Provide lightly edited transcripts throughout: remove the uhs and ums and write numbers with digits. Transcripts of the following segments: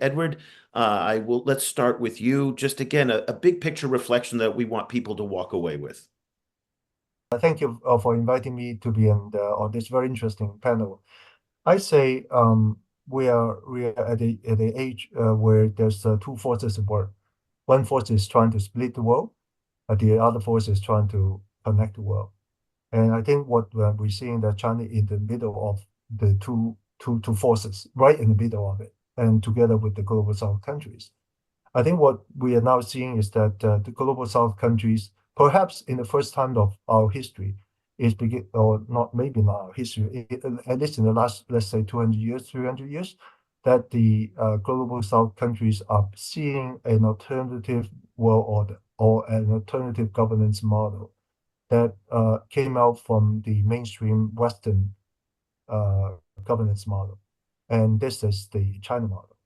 Edward, let's start with you. Just again, a big picture reflection that we want people to walk away with. Thank you for inviting me to be on this very interesting panel. I say we are at the age where there's two forces at work. One force is trying to split the world, the other force is trying to connect the world. And I think what we're seeing that China in the middle of the two forces, right in the middle of it, and together with the global South countries. I think what we are now seeing is that the global South countries, perhaps in the first time of our history, is begin or not maybe not our history, at least in the last, let's say, 200 years, 300 years, that the global South countries are seeing an alternative world order or an alternative governance model that came out from the mainstream Western uh, governance model. And this is the China model.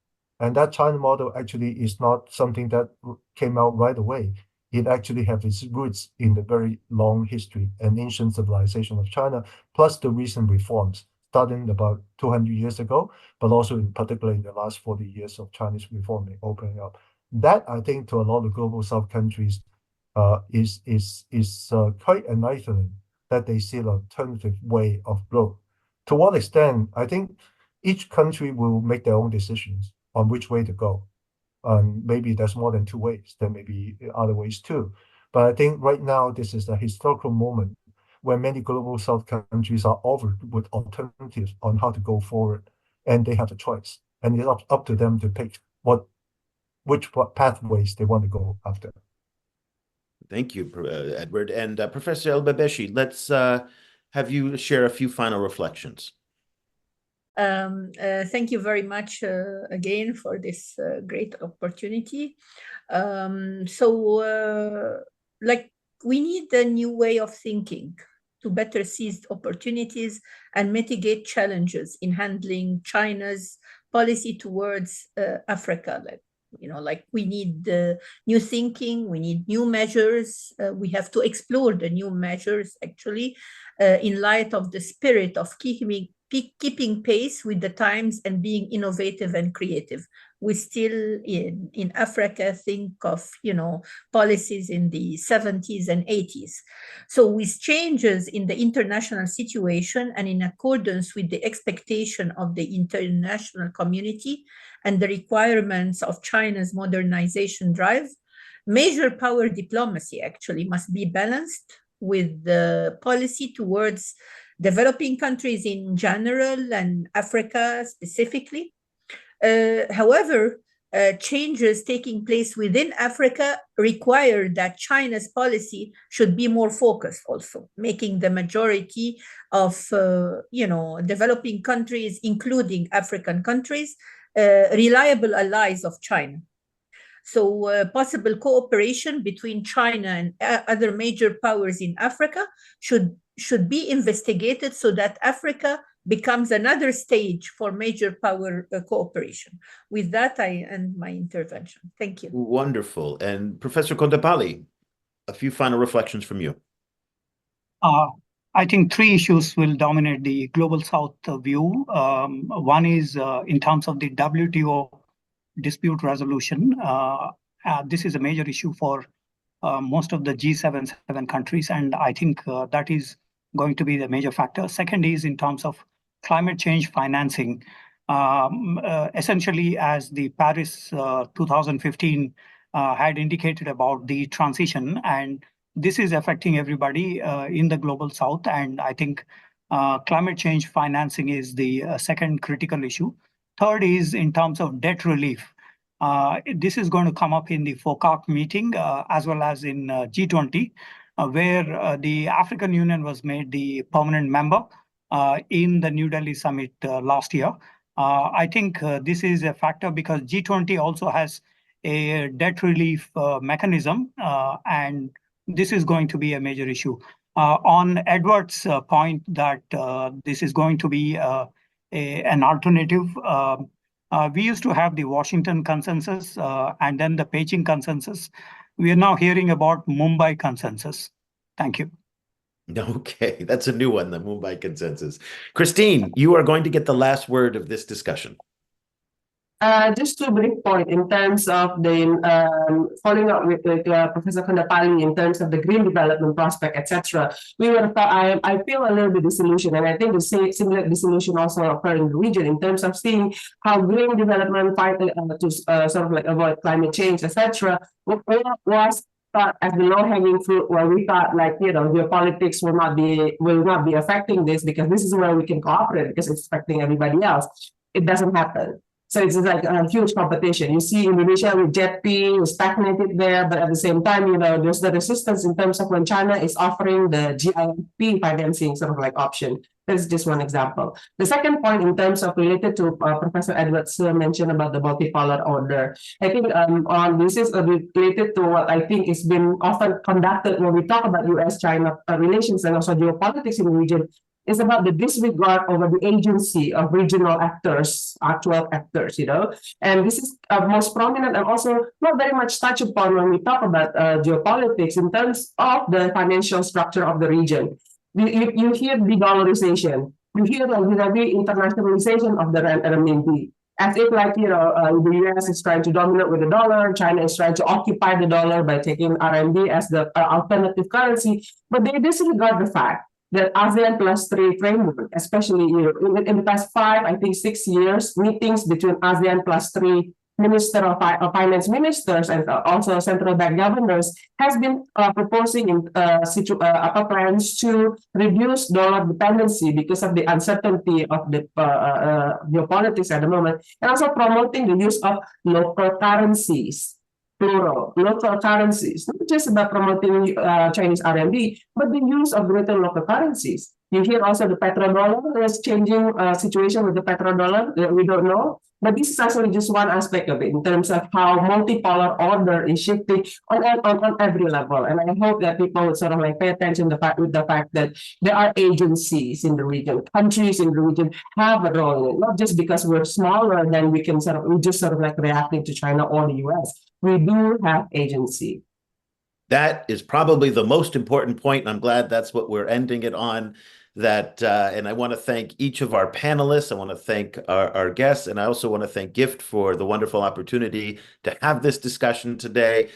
And that China model actually is not something that came out right away. It actually has its roots in the very long history and ancient civilization of China, plus the recent reforms, starting about 200 years ago, but also in particular in the last 40 years of Chinese reforming, opening up. That, I think, to a lot of global South countries, is quite enlightening that they see an alternative way of growth. To what extent, I think each country will make their own decisions on which way to go. And maybe there's more than two ways. There may be other ways too. But I think right now, this is a historical moment where many global South countries are offered with alternatives on how to go forward, and they have a choice. And it's up to them to pick which pathways they want to go after. Thank you, Edward. And Professor Elbeshbishi, let's have you share a few final reflections. Thank you very much again for this great opportunity. Like, we need a new way of thinking to better seize opportunities and mitigate challenges in handling China's policy towards Africa. Like we need new thinking, we need new measures. We have to explore the new measures actually in light of the spirit of keeping pace with the times and being innovative and creative. We still in Africa think of policies in the 70s and 80s. So with changes in the international situation and in accordance with the expectation of the international community and the requirements of China's modernization drive, major power diplomacy actually must be balanced with the policy towards developing countries in general and Africa specifically. However, changes taking place within Africa require that China's policy should be more focused also, making the majority of developing countries, including African countries, reliable allies of China. So possible cooperation between China and other major powers in Africa should be investigated so that Africa becomes another stage for major power cooperation. With that, I end my intervention. Thank you. Wonderful. And Professor Kondapalli, a few final reflections from you. I think three issues will dominate the Global South view. One is in terms of the WTO dispute resolution. This is a major issue for most of the G7 countries, and I think that is going to be the major factor. Second is in terms of climate change financing. Essentially, as the Paris 2015 had indicated about the transition, and this is affecting everybody in the Global South, and I think climate change financing is the second critical issue. Third is in terms of debt relief. This is going to come up in the FOCAC meeting as well as in G20, where the African Union was made the permanent member in the New Delhi summit last year. I think this is a factor because G20 also has a debt relief mechanism, and this is going to be a major issue. On Edward's point that this is going to be an alternative, we used to have the Washington consensus and then the Beijing consensus. We are now hearing about Mumbai consensus. Thank you. Okay, that's a new one, the Mumbai consensus. Christine, you are going to get the last word of this discussion. Just to brief point in terms of the following up with Professor Kondapalli in terms of the green development prospect, etc. I feel a little bit disillusioned, and I think the similar disillusion also occur in the region in terms of seeing how green development fight to sort of like avoid climate change, etc. was thought as the low-hanging fruit, where we thought like geopolitics will not be affecting this because this is where we can cooperate because it's affecting everybody else. It doesn't happen. So it's like a huge competition. You see Indonesia with JETP stagnated there, but at the same time, there's the resistance in terms of when China is offering the GIP financing sort of like option. That's just one example. The second point in terms of related to Professor Edward Tse mentioned about the multipolar order. I think this is related to what I think is been often conducted when we talk about US-China relations and also geopolitics in the region. Is about the disregard over the agency of regional actors, actual actors, and this is most prominent and also not very much touched upon when we talk about geopolitics in terms of the financial structure of the region. You hear de-dollarization, you hear the internationalization of the renminbi, as if like, the US is trying to dominate with the dollar, China is trying to occupy the dollar by taking RMB as the alternative currency, but they disregard the fact that ASEAN +3 framework, especially in the past 6 years, meetings between ASEAN +3 Minister of Finance ministers and also central bank governors has been proposing plans to reduce dollar dependency because of the uncertainty of the geopolitics at the moment, and also promoting the use of local currencies. Plural, local currencies, not just about promoting Chinese RMB, but the use of greater local currencies. You hear also the petrodollar. There's changing situation with the petrodollar that we don't know. But this is actually just one aspect of it in terms of how multipolar order is shifting on every level. And I hope that people would sort of like pay attention to the fact that there are agencies in the region, countries in the region have a role in it, not just because we're smaller than we just sort of like reacting to China or the US. We do have agency. That is probably the most important point, and I'm glad that's what we're ending it on. And I want to thank each of our panelists. I want to thank our guests, and I also want to thank GIFT for the wonderful opportunity to have this discussion today.